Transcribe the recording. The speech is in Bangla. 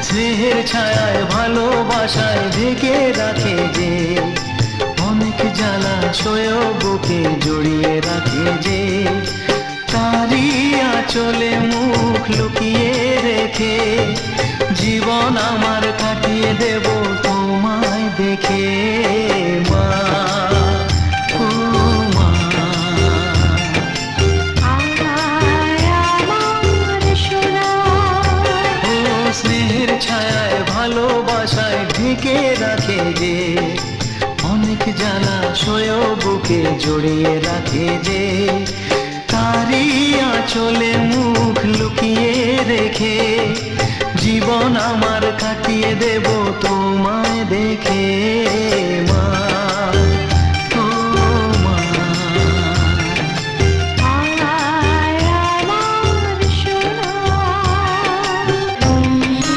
স্নেহের ছায়ায় ভালোবাসায় ঢেকে রাখে যে, অনেক জ্বালা সয়েও বুকে জড়িয়ে রাখে যে, তারই আঁচলে মুখ লুকিয়ে রেখে জীবন আমার কাটিয়ে দেব তোমায় দেখে। মা, ও মা, স্নেহের ছায়ায় ভালোবাসায় ঢেকে রাখে যে, অনেক জ্বালা সয়েও বুকে জড়িয়ে রাখে যে, তারই আঁচলে মুখ লুকিয়ে রেখে জীবন আমার কাটিয়ে দেব তোমায় দেখে। মা।